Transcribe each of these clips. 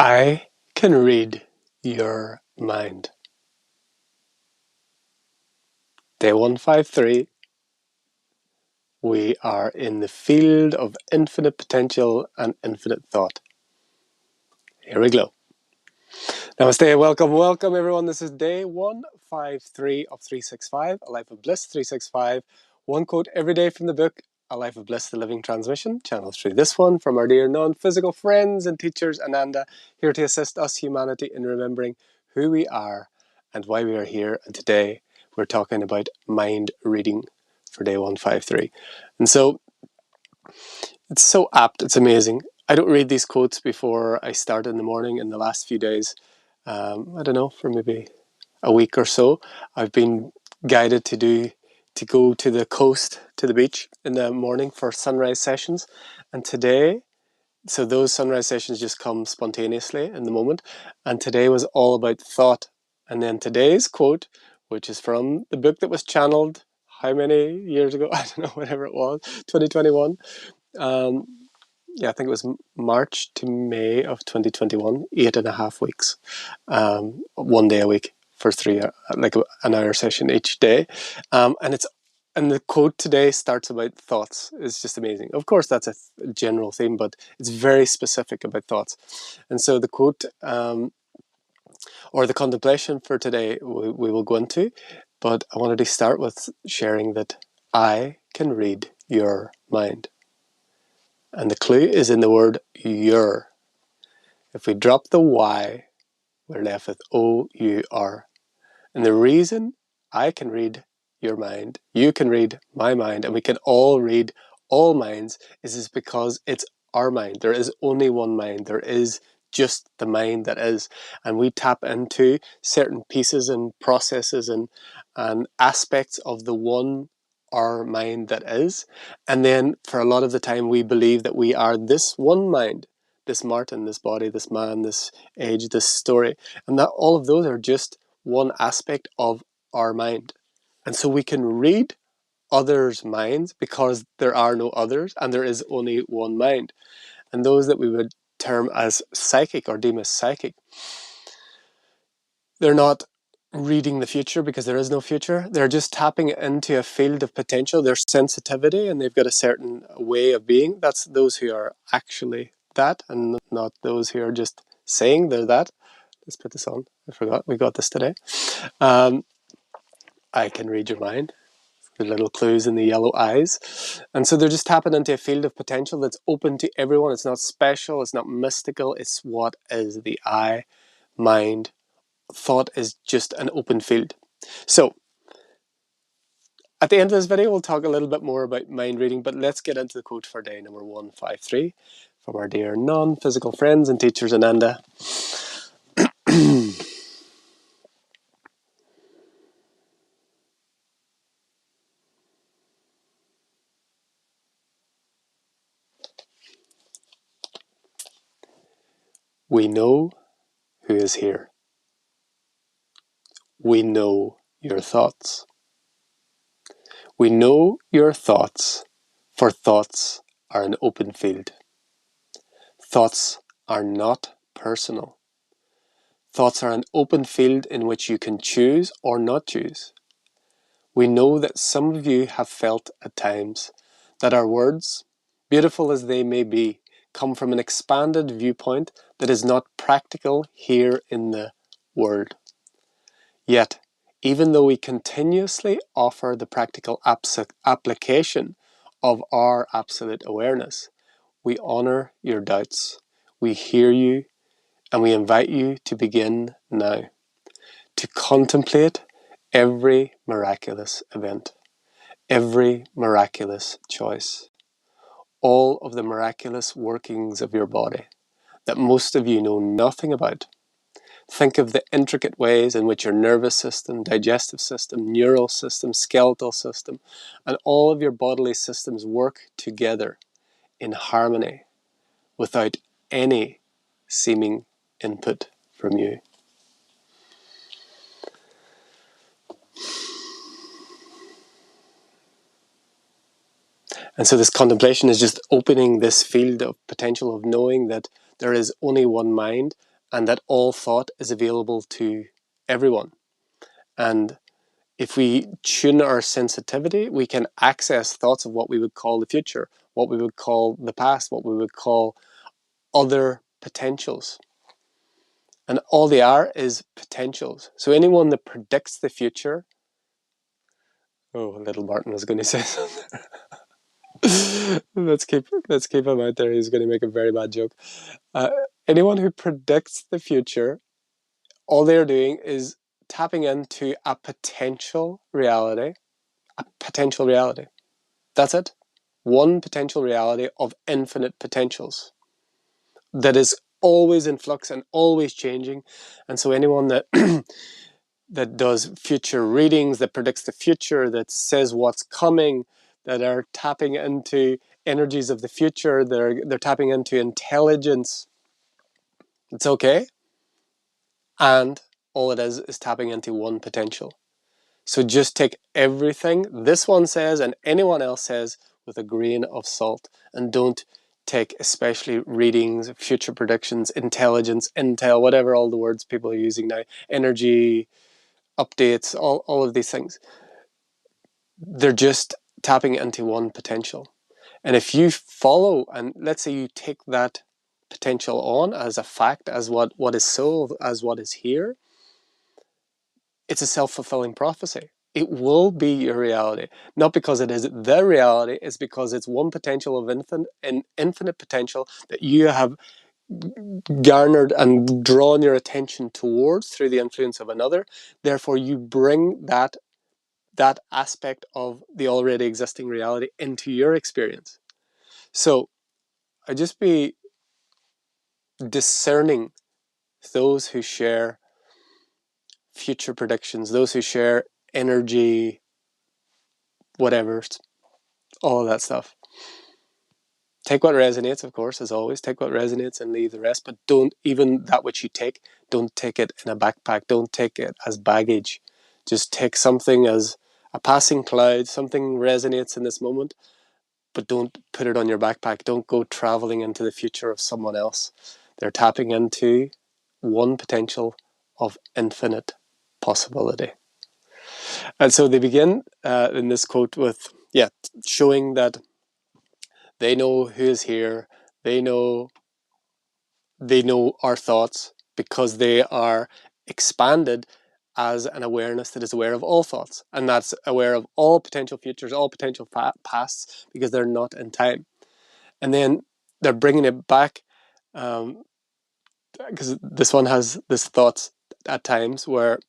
I can read your mind. Day 153. We are in the field of infinite potential and infinite thought. Here we go. Namaste, welcome everyone. This is day 153 of 365, A Life of Bliss 365. One quote every day from the book, A Life of Bliss, the Living Transmission. Channel 3. This one from our dear non-physical friends and teachers, AnandA, here to assist us humanity in remembering who we are and why we are here. And today we're talking about mind reading for day 153. And so it's so apt, it's amazing. I don't read these quotes before I start in the morning. In the last few days, I don't know, for maybe a week or so, I've been guided to go to the coast, to the beach in the morning for sunrise sessions. And today, so those sunrise sessions just come spontaneously in the moment. And today was all about thought. And then today's quote, which is from the book that was channeled how many years ago? I don't know, whatever it was, 2021. I think it was March to May of 2021, 8.5 weeks, 1 day a week for 3, like an hour session each day. And the quote today starts about thoughts. It's just amazing. Of course, that's a general theme, but it's very specific about thoughts. And so the quote, or the contemplation for today, we will go into, but I wanted to start with sharing that I can read your mind. And the clue is in the word your. If we drop the Y, we're left with O-U-R. And the reason I can read your mind, you can read my mind, and we can all read all minds is because it's our mind. There is only one mind. There is just the mind that is. And we tap into certain pieces and processes and aspects of the one our mind that is. And then for a lot of the time we believe that we are this one mind, this Martin, this body, this man, this age, this story. And that all of those are just one aspect of our mind. And so we can read others' minds because there are no others and there is only one mind. And those that we would term as psychic or deem as psychic, they're not reading the future because there is no future. They're just tapping into a field of potential, their sensitivity, and they've got a certain way of being. That's those who are actually that and not those who are just saying they're that. Let's put this on. I forgot. We got this today. I can read your mind. The little clues in the yellow eyes. And so they're just tapping into a field of potential that's open to everyone. It's not special. It's not mystical. It's what is the I, mind. Thought is just an open field. So at the end of this video, we'll talk a little bit more about mind reading, but let's get into the quote for day number 153 from our dear non-physical friends and teachers, AnandA. We know who is here. We know your thoughts. We know your thoughts, for thoughts are an open field. Thoughts are not personal. Thoughts are an open field in which you can choose or not choose. We know that some of you have felt at times that our words, beautiful as they may be, come from an expanded viewpoint that is not practical here in the world. Yet, even though we continuously offer the practical application of our absolute awareness, we honor your doubts, we hear you, and we invite you to begin now, to contemplate every miraculous event, every miraculous choice, all of the miraculous workings of your body that most of you know nothing about. Think of the intricate ways in which your nervous system, digestive system, neural system, skeletal system, and all of your bodily systems work together in harmony without any seeming input from you. And so this contemplation is just opening this field of potential of knowing that there is only one mind and that all thought is available to everyone. And if we tune our sensitivity, we can access thoughts of what we would call the future, what we would call the past, what we would call other potentials. And all they are is potentials. So anyone that predicts the future, oh, little Martin was going to say something. let's keep him out there. He's going to make a very bad joke. Anyone who predicts the future, all they're doing is tapping into a potential reality. A potential reality. That's it. One potential reality of infinite potentials that is always in flux and always changing. And so anyone that that does future readings, that predicts the future, that says what's coming, that are tapping into energies of the future, they're tapping into intelligence. It's okay. And all it is tapping into one potential. So just take everything this one says and anyone else says with a grain of salt, and don't take especially readings, future predictions, intelligence, intel, whatever all the words people are using now, energy, updates, all of these things. They're just tapping into one potential. And if you follow, and let's say you take that potential on as a fact, as what is so, as what is here, it's a self-fulfilling prophecy. It will be your reality. Not because it is the reality, it's because it's one potential of infinite potential that you have garnered and drawn your attention towards through the influence of another. Therefore, you bring that aspect of the already existing reality into your experience. So I just be discerning those who share future predictions, those who share energy, whatever, all of that stuff. Take what resonates, of course, as always. Take what resonates and leave the rest. But don't, even that which you take, don't take it in a backpack. Don't take it as baggage. Just take something as a passing cloud. Something resonates in this moment, but don't put it on your backpack. Don't go traveling into the future of someone else. They're tapping into one potential of infinite possibility. And so they begin in this quote with, showing that they know who is here. They know our thoughts because they are expanded as an awareness that is aware of all thoughts, and that's aware of all potential futures, all potential pasts, because they're not in time. And then they're bringing it back, because this one has this thoughts at times where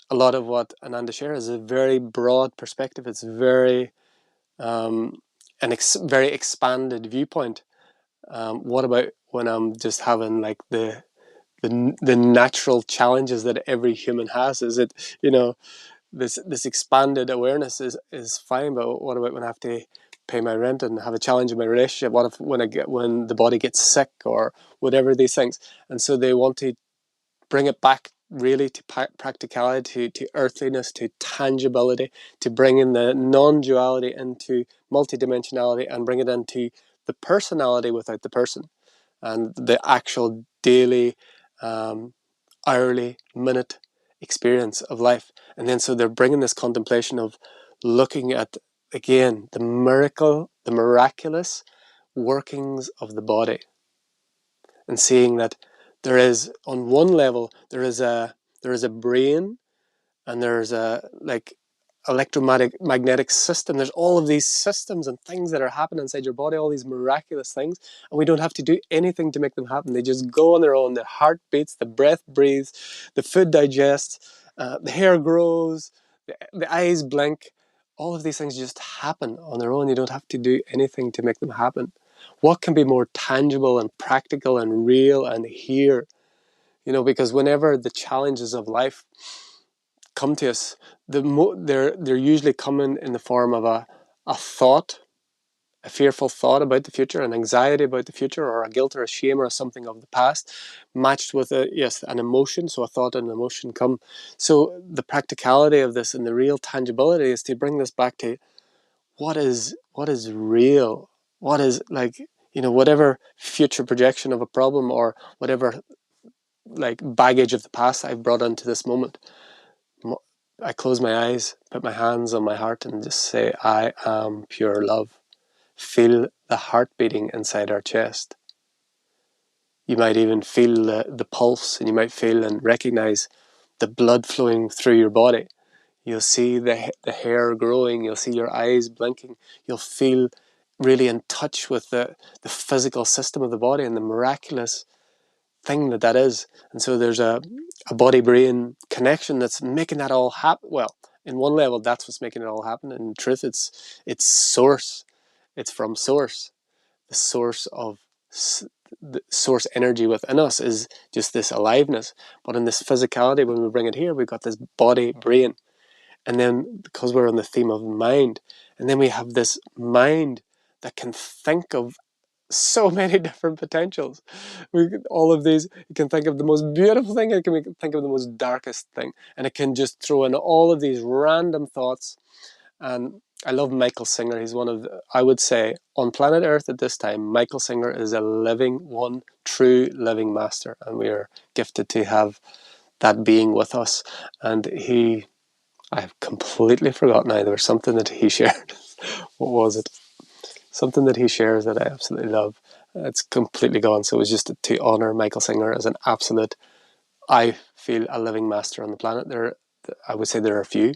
a lot of what AnandA shares is a very broad perspective. It's very very expanded viewpoint. What about when I'm just having like the natural challenges that every human has? Is it, this expanded awareness is fine, but what about when I have to pay my rent and have a challenge in my relationship? What if when the body gets sick or whatever, these things? And so they want to bring it back really to practicality, to earthliness, to tangibility, to bring in the non-duality into multidimensionality and bring it into the personality without the person, and the actual daily, hourly, minute experience of life. And then so they're bringing this contemplation of looking at, again, the miraculous workings of the body, and seeing that there is, on one level, there is a brain, and there's a electromagnetic system. There's all of these systems and things that are happening inside your body, all these miraculous things, and we don't have to do anything to make them happen. They just go on their own. The heart beats, the breath breathes, the food digests, the hair grows, the eyes blink. All of these things just happen on their own. You don't have to do anything to make them happen. What can be more tangible and practical and real and here? Because whenever the challenges of life come to us, they're usually coming in the form of a thought, a fearful thought about the future, an anxiety about the future, or a guilt or a shame or something of the past, matched with an emotion. So a thought and an emotion come. So the practicality of this and the real tangibility is to bring this back to what is real, what is, whatever future projection of a problem or whatever like baggage of the past I've brought into this moment. I close my eyes, put my hands on my heart, and just say, I am pure love. Feel the heart beating inside our chest. You might even feel the pulse, and you might feel and recognize the blood flowing through your body. You'll see the hair growing. You'll see your eyes blinking. You'll feel really in touch with the physical system of the body and the miraculous thing that is. And so there's a body-brain connection that's making that all happen. Well, in one level, that's what's making it all happen. In truth, it's source. It's from source. The source of the source energy within us is just this aliveness. But in this physicality, when we bring it here, we've got this body, brain. And then because we're on the theme of mind, and then we have this mind that can think of so many different potentials. All of these, you can think of the most beautiful thing, it can think of the most darkest thing, and it can just throw in all of these random thoughts. And I love Michael Singer. He's one of, I would say, on planet Earth at this time, Michael Singer is a one true living master, and we are gifted to have that being with us. And I've completely forgotten now, there was something that he shared. What was it? Something that he shares that I absolutely love. It's completely gone. So it was just to honor Michael Singer as an absolute, I feel, a living master on the planet. I would say there are few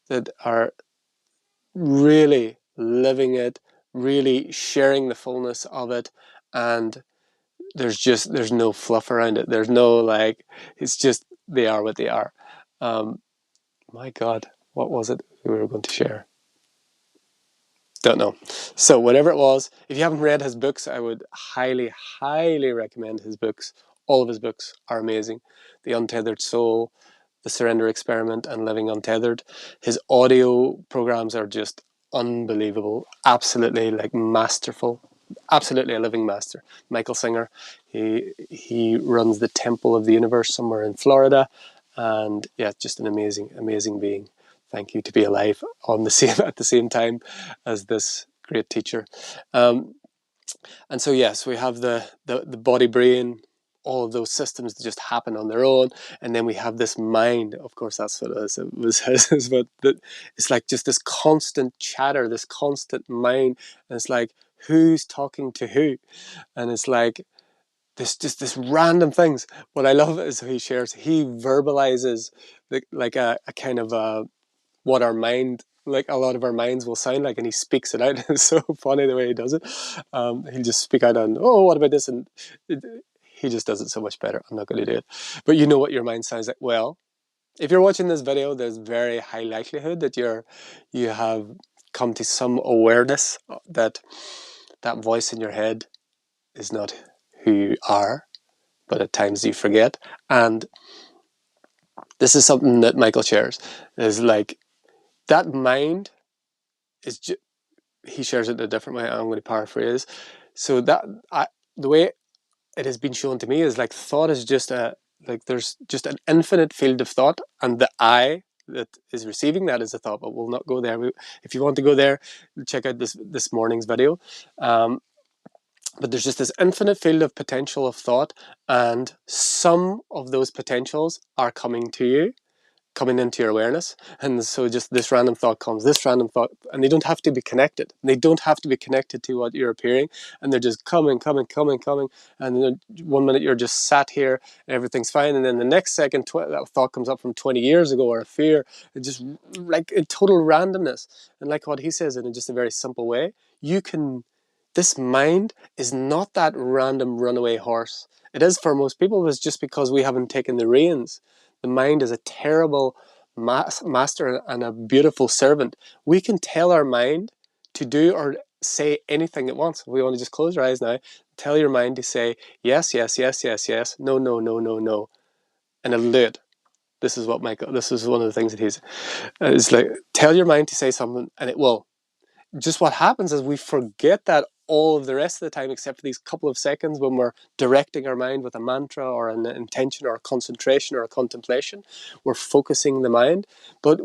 that are really living it, really sharing the fullness of it, and there's no fluff around it. There's no like, it's just they are what they are. My God, what was it we were going to share? Don't know. So whatever it was, if you haven't read his books, I would highly, highly recommend his books. All of his books are amazing. The Untethered Soul, The Surrender Experiment, and Living Untethered. His audio programs are just unbelievable. Absolutely like masterful. Absolutely a living master. Michael Singer, he runs the Temple of the Universe somewhere in Florida. And yeah, just an amazing, amazing being. Thank you to be alive on the same at the same time as this great teacher. And so yes, we have the body, brain, all of those systems that just happen on their own, and then we have this mind. Of course, that's what it is. It was his, but it's like just this constant chatter, this constant mind, and it's like who's talking to who, and it's like this random things. What I love is he verbalizes like a kind of what our mind, like a lot of our minds will sound like, and he speaks it out. It's so funny the way he does it. He'll just speak out on, oh, what about this? And he just does it so much better. I'm not going to do it. But you know what your mind sounds like. Well, if you're watching this video, there's very high likelihood that you have come to some awareness that that voice in your head is not who you are, but at times you forget. And this is something that Michael shares, is like that mind is he shares it in a different way. I'm going to paraphrase. So that the way it has been shown to me is like thought is just there's just an infinite field of thought, and the I that is receiving that is a thought, but we'll not go there. If you want to go there, check out this morning's video. But there's just this infinite field of potential of thought, and some of those potentials are coming to you, coming into your awareness. And so just this random thought comes, this random thought, and they don't have to be connected. They don't have to be connected to what you're appearing, and they're just coming. And then 1 minute you're just sat here and everything's fine, and then the next second that thought comes up from 20 years ago, or a fear. It just like in total randomness. And like what he says in just a very simple way, this mind is not that random runaway horse. It is for most people, but it's just because we haven't taken the reins. The mind is a terrible master and a beautiful servant. We can tell our mind to do or say anything it wants. We want to just close your eyes now. Tell your mind to say yes, yes, yes, yes, yes, no, no, no, no, no, and it'll do it. This is one of the things that it's like, tell your mind to say something and it will. Just what happens is we forget that all of the rest of the time, except for these couple of seconds when we're directing our mind with a mantra or an intention or a concentration or a contemplation. We're focusing the mind. But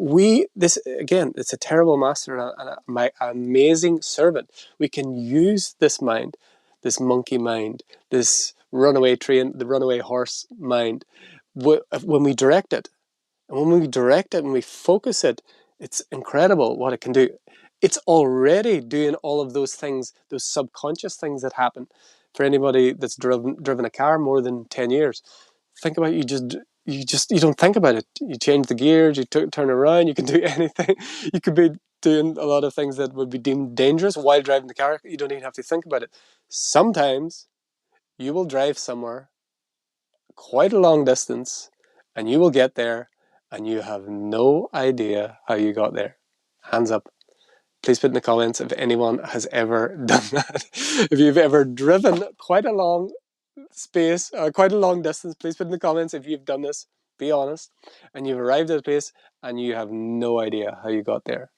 this again, it's a terrible master and an amazing servant. We can use this mind. this monkey mind, this runaway train, the runaway horse mind, when we direct it. And when we direct it and we focus it, it's incredible what it can do. It's already doing all of those things, those subconscious things that happen. For anybody that's driven a car more than 10 years, think about it, you don't think about it. You change the gears, you turn around, you can do anything. You could be doing a lot of things that would be deemed dangerous while driving the car. You don't even have to think about it. Sometimes you will drive somewhere quite a long distance and you will get there and you have no idea how you got there. Hands up. Please put in the comments if anyone has ever done that. If you've ever driven quite a long space, quite a long distance, please put in the comments if you've done this. Be honest. And you've arrived at a place and you have no idea how you got there.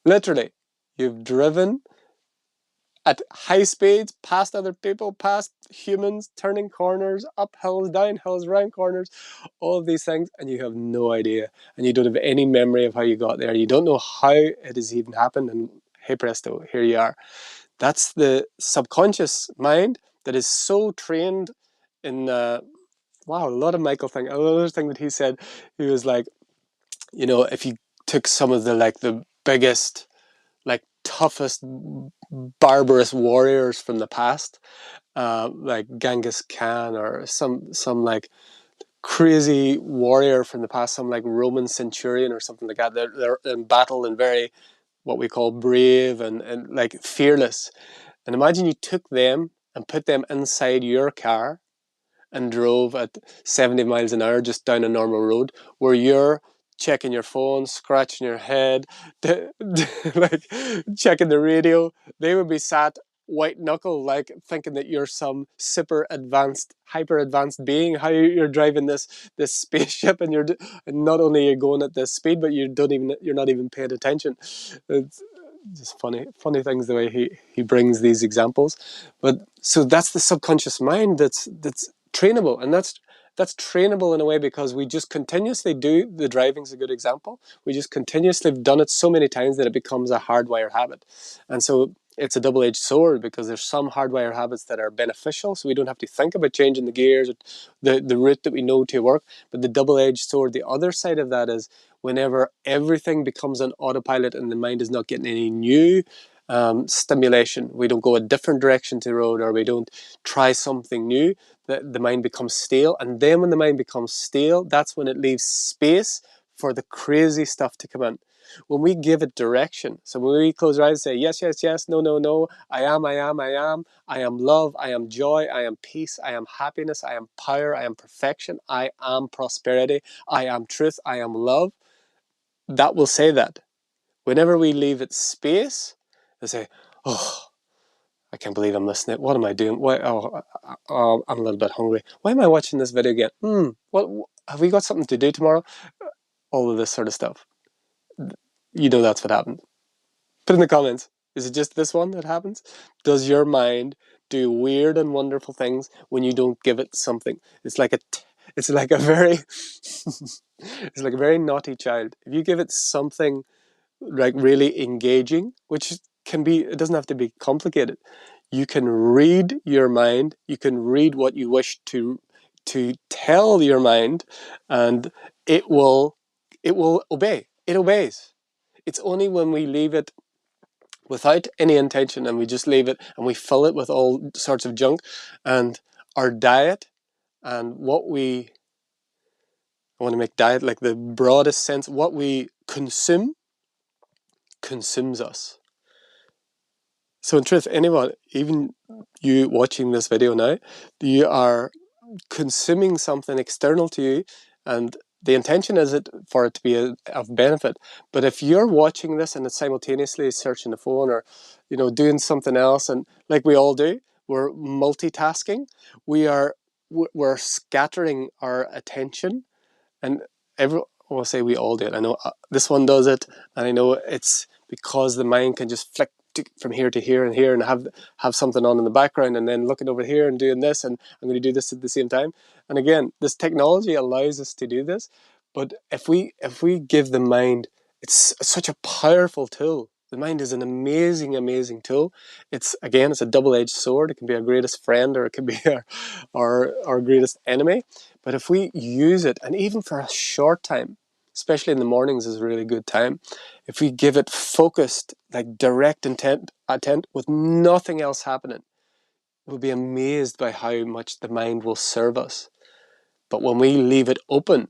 Literally, you've driven at high speeds, past other people, past humans, turning corners, up hills, down hills, round corners, all of these things, and you have no idea. And you don't have any memory of how you got there. You don't know how it has even happened, and hey presto, here you are. That's the subconscious mind that is so trained in, wow, a lot of Michael thing. Another thing that he said, he was like, if you took some of the biggest, toughest, barbarous warriors from the past, like Genghis Khan or some crazy warrior from the past, some Roman centurion or something like that. They're in battle and very what we call brave and fearless. And imagine you took them and put them inside your car and drove at 70 miles an hour just down a normal road where you're checking your phone, scratching your head, checking the radio. They would be sat white knuckle, thinking that you're some hyper advanced being. How you're driving this spaceship, and and not only you're going at this speed, but you're not even paying attention. It's just funny things the way he brings these examples. But so that's the subconscious mind that's trainable, and that's trainable in a way because we just continuously do. The driving's a good example. We just continuously have done it so many times that it becomes a hardwired habit. And so it's a double-edged sword because there's some hardwired habits that are beneficial, so we don't have to think about changing the gears or the route that we know to work. But the double-edged sword, the other side of that, is whenever everything becomes an autopilot and the mind is not getting any new stimulation, we don't go a different direction to the road, or we don't try something new, the mind becomes stale. And then when the mind becomes stale, that's when it leaves space for the crazy stuff to come in. When we give it direction, so when we close our eyes and say, yes, yes, yes, no, no, no, I am love, I am joy, I am peace, I am happiness, I am power, I am perfection, I am prosperity, I am truth, I am love, that will say that. Whenever we leave it space, they say, oh, I can't believe I'm missing it. What am I doing? Why? Oh, I'm a little bit hungry. Why am I watching this video again? What have we got something to do tomorrow? All of this sort of stuff. That's what happened. Put in the comments. Is it just this one that happens? Does your mind do weird and wonderful things when you don't give it something? It's like a very it's like a very naughty child. If you give it something really engaging, which can be, it doesn't have to be complicated. You can read your mind. You can read what you wish to tell your mind, and it will obey. It obeys. It's only when we leave it without any intention and we just leave it and we fill it with all sorts of junk, and our diet and I want to make diet like the broadest sense, what we consumes us. So in truth, anyone, even you watching this video now, you are consuming something external to you, and the intention is for it to be of benefit. But if you're watching this and it's simultaneously searching the phone or doing something else, and like we all do, we're multitasking, we're scattering our attention, and I'll say we all do it. I know this one does it, and I know it's because the mind can just flick from here to here and here and have something on in the background, and then looking over here and doing this, and I'm going to do this at the same time. And again, this technology allows us to do this, but if we give the mind, it's such a powerful tool. The mind is an amazing, amazing tool. It's a double-edged sword. It can be our greatest friend, or it can be our greatest enemy. But if we use it, and even for a short time, especially in the mornings is a really good time, if we give it focused, like direct intent with nothing else happening, we'll be amazed by how much the mind will serve us. But when we leave it open,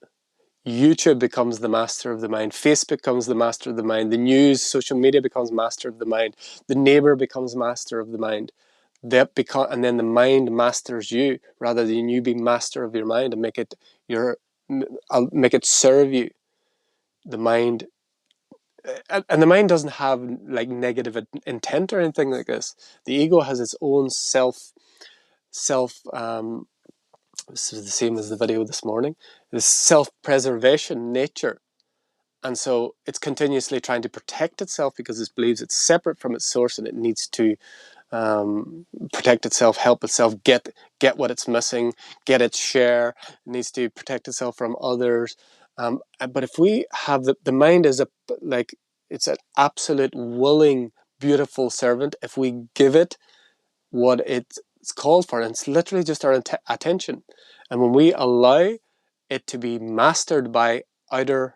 YouTube becomes the master of the mind. Facebook becomes the master of the mind. The news, social media becomes master of the mind. The neighbor becomes master of the mind. And then the mind masters you, rather than you being master of your mind and make it serve you. The mind, and the mind doesn't have like negative intent or anything like this. The ego has its own this is the same as the video this morning, this self-preservation nature. And so it's continuously trying to protect itself because it believes it's separate from its source, and it needs to protect itself, help itself get what it's missing, get its share. It needs to protect itself from others. But if we have the mind is it's an absolute willing, beautiful servant. If we give it what it's called for, and it's literally just our attention. And when we allow it to be mastered by outer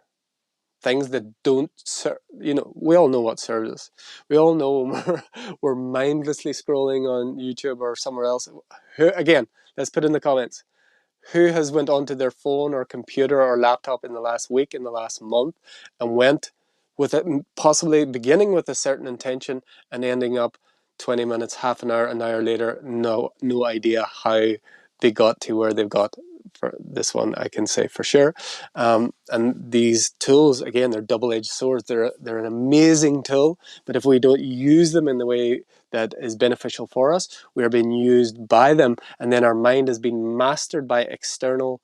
things that don't serve, we all know what serves us. We all know when we're mindlessly scrolling on YouTube or somewhere else. Again, let's put in the comments, who has went onto their phone or computer or laptop in the last week, in the last month, and went with it, possibly beginning with a certain intention and ending up 20 minutes, half an hour later, no idea how they got to where they've got. For this one, I can say for sure. And these tools, again, they're double-edged swords. They're an amazing tool, but if we don't use them in the way that is beneficial for us, we are being used by them, and then our mind is being mastered by external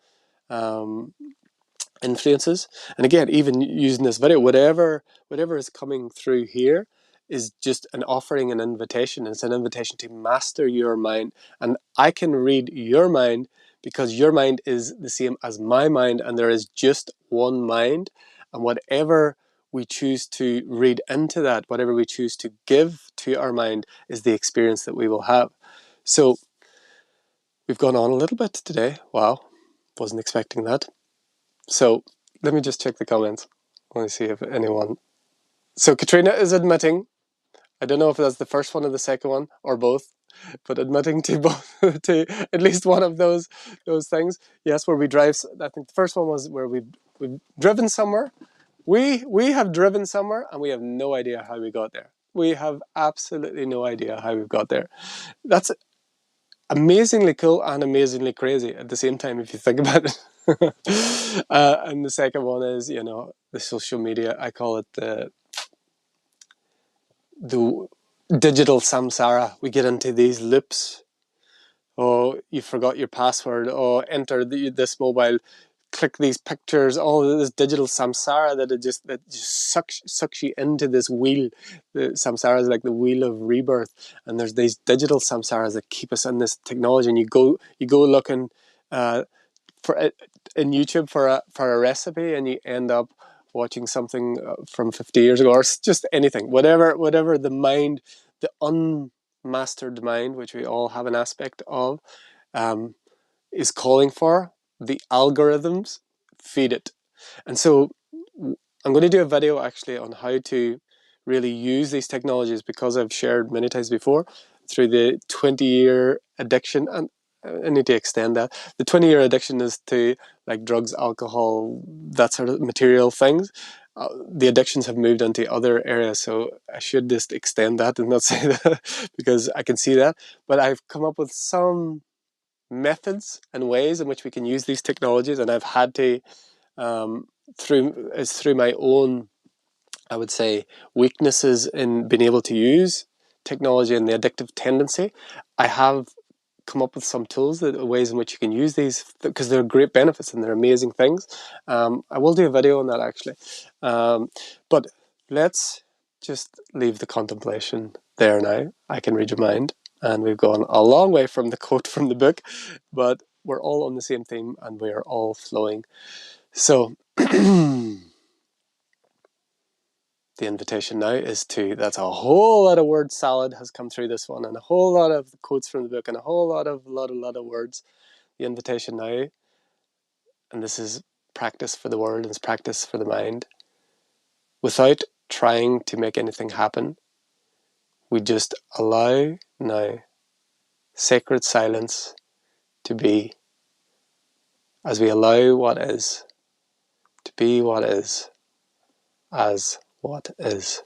influences. And again, even using this video, whatever is coming through here is just an offering, an invitation. It's an invitation to master your mind. And I can read your mind because your mind is the same as my mind, and there is just one mind. And whatever we choose to read into that, whatever we choose to give to our mind, is the experience that we will have. So we've gone on a little bit today. Wow, wasn't expecting that. So let me just check the comments. Let me see if anyone... So Katrina is admitting, I don't know if that's the first one or the second one or both, but admitting to both, to at least one of those things. Yes, where we drive. I think the first one was where we've driven somewhere. We have driven somewhere and we have no idea how we got there. We have absolutely no idea how we've got there. That's amazingly cool and amazingly crazy at the same time, if you think about it. And the second one is, the social media. I call it the digital samsara. We get into these loops. Oh, you forgot your password. Oh, enter this mobile. Click these pictures. Oh, this digital samsara that just sucks you into this wheel. The samsara is like the wheel of rebirth, and there's these digital samsaras that keep us in this technology. And you go looking in YouTube for a recipe, and you end up watching something from 50 years ago, or just anything, whatever the mind, the unmastered mind, which we all have an aspect of, is calling for. The algorithms feed it. And so I'm going to do a video actually on how to really use these technologies, because I've shared many times before through the 20-year addiction, and I need to extend that. The 20-year addiction is to like drugs, alcohol, that sort of material things. The addictions have moved into other areas, so I should just extend that and not say that because I can see that. But I've come up with some methods and ways in which we can use these technologies, and I've had to through my own, I would say, weaknesses in being able to use technology and the addictive tendency. I have come up with some tools, ways in which you can use these, because they're great benefits and they're amazing things. I will do a video on that actually. But let's just leave the contemplation there now. I can read your mind, and we've gone a long way from the quote from the book, but we're all on the same theme and we are all flowing. So the invitation now is to, that's a whole lot of word salad has come through this one, and a whole lot of quotes from the book, and a whole lot of words. The invitation now, and this is practice for the world, it's practice for the mind. Without trying to make anything happen, we just allow now sacred silence to be, as we allow what is to be what is as what is.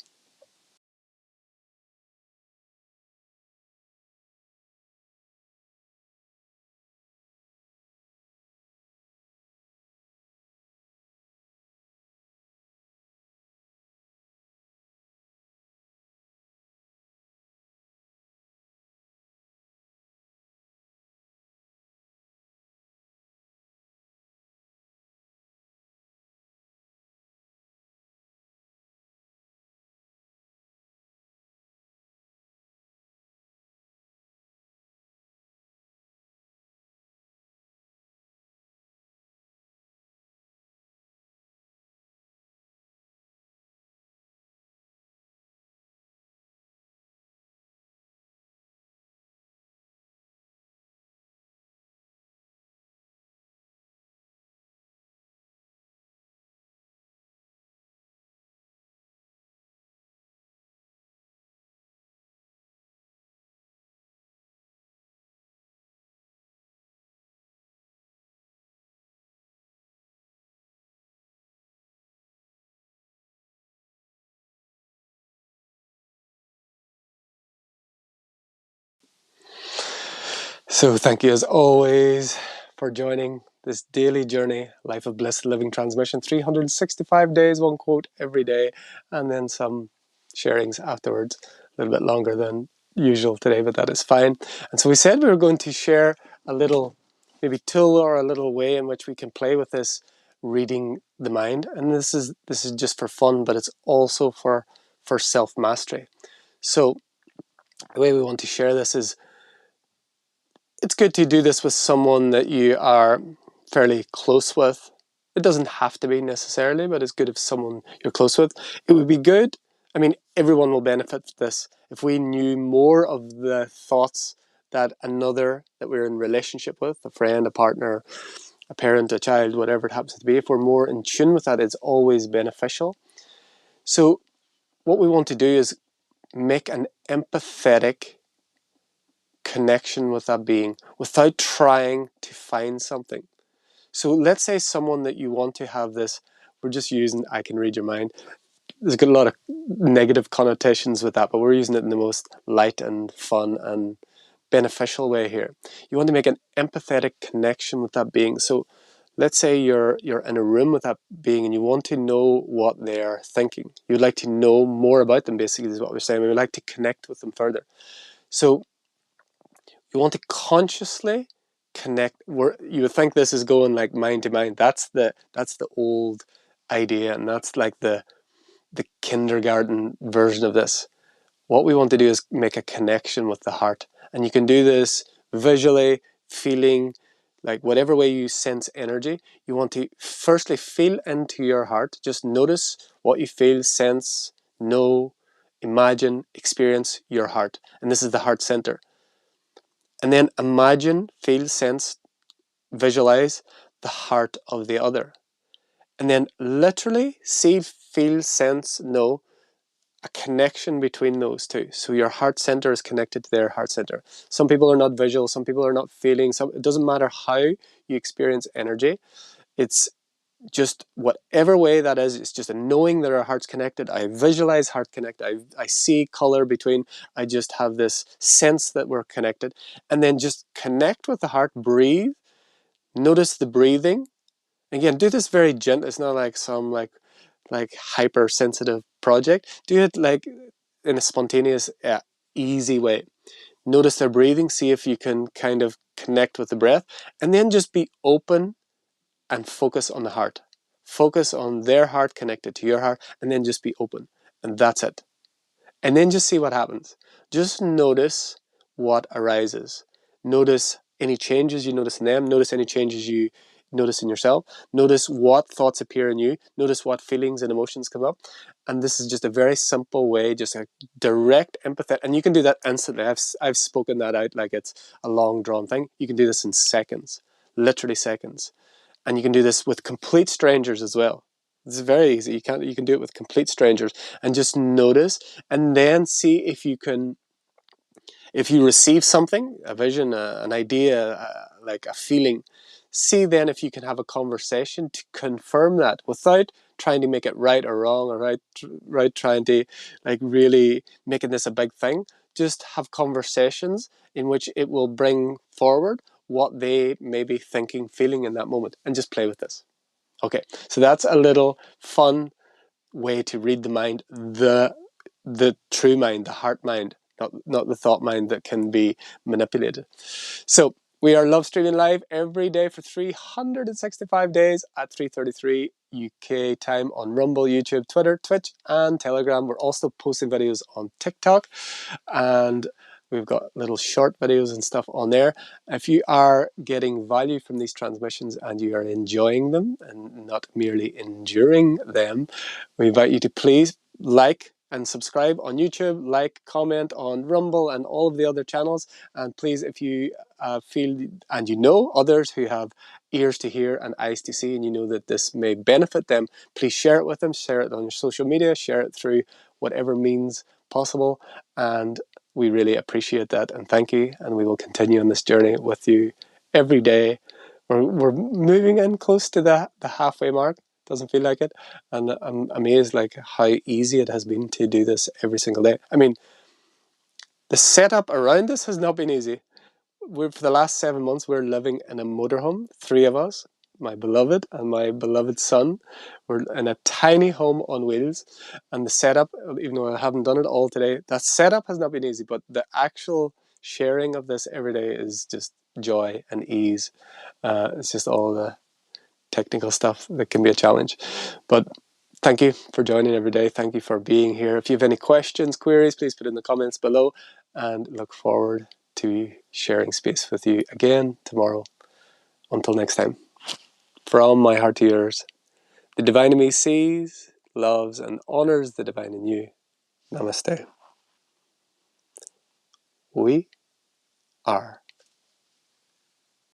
So thank you as always for joining this daily journey, Life of Bliss Living Transmission, 365 days, one quote every day, and then some sharings afterwards, a little bit longer than usual today, but that is fine. And so we said we were going to share a little maybe tool or a little way in which we can play with this reading the mind. And this is just for fun, but it's also for self-mastery. So the way we want to share this is, it's good to do this with someone that you are fairly close with. It doesn't have to be necessarily, but it's good if someone you're close with. It would be good, I mean, everyone will benefit from this, if we knew more of the thoughts that another that we're in relationship with, a friend, a partner, a parent, a child, whatever it happens to be, if we're more in tune with that, it's always beneficial. So what we want to do is make an empathetic connection with that being without trying to find something. So let's say someone that you want to have this, we're just using I can read your mind. There's got a lot of negative connotations with that, but we're using it in the most light and fun and beneficial way here. You want to make an empathetic connection with that being. So let's say you're in a room with that being and you want to know what they're thinking. You'd like to know more about them, basically, is what we're saying. We would like to connect with them further. So you want to consciously connect. You would think this is going like mind to mind. That's the old idea, and that's like the kindergarten version of this. What we want to do is make a connection with the heart, and you can do this visually, feeling, like whatever way you sense energy. You want to firstly feel into your heart. Just notice what you feel, sense, know, imagine, experience your heart, and this is the heart center. And then imagine, feel, sense, visualize the heart of the other. And then literally see, feel, sense, know a connection between those two. So your heart center is connected to their heart center. Some people are not visual, some people are not feeling. It doesn't matter how you experience energy. It's just whatever way that is, it's just a knowing that our heart's connected. I visualize heart connected. I see color between. I just have this sense that we're connected. And then just connect with the heart, breathe, notice the breathing. Again, do this very gentle. It's not like some like hypersensitive project. Do it like in a spontaneous, easy way. Notice their breathing, see if you can kind of connect with the breath, and then just be open and focus on the heart. Focus on their heart connected to your heart, and then just be open. And that's it. And then just see what happens. Just notice what arises. Notice any changes you notice in them. Notice any changes notice in yourself. Notice what thoughts appear in you. Notice what feelings and emotions come up. And this is just a very simple way, just a direct empathy. And you can do that instantly. I've spoken that out like it's a long drawn thing. You can do this in seconds, literally seconds. And you can do this with complete strangers as well. It's very easy. You can do it with complete strangers and just notice, and then see if you receive something, a vision, an idea, like a feeling, see then if you can have a conversation to confirm that without trying to make it right or wrong, or right trying to like really making this a big thing. Just have conversations in which it will bring forward what they may be thinking, feeling in that moment, and just play with this. Okay, so that's a little fun way to read the mind, the true mind, the heart mind, not the thought mind that can be manipulated. So we are live streaming live every day for 365 days at 3:33 UK time on Rumble, YouTube, Twitter, Twitch, and Telegram. We're also posting videos on TikTok, and we've got little short videos and stuff on there. If you are getting value from these transmissions and you are enjoying them and not merely enduring them, we invite you to please like and subscribe on YouTube, like, comment on Rumble and all of the other channels. And please, if you feel and you know others who have ears to hear and eyes to see, and you know that this may benefit them, please share it with them, share it on your social media, share it through whatever means possible. And we really appreciate that, and thank you. And we will continue on this journey with you every day. We're moving in close to the halfway mark. Doesn't feel like it, and I'm amazed like how easy it has been to do this every single day. I mean, the setup around this has not been easy. For the last 7 months, we're living in a motorhome, 3 of us, my beloved and my beloved son. We're in a tiny home on wheels, and the setup, even though I haven't done it all today, that setup has not been easy, but the actual sharing of this every day is just joy and ease. It's just all the technical stuff that can be a challenge. But thank you for joining every day. Thank you for being here. If you have any questions, queries, please put in the comments below, and look forward to sharing space with you again tomorrow. Until next time, from my heart to yours, the divine in me sees, loves, and honors the divine in you. Namaste. We are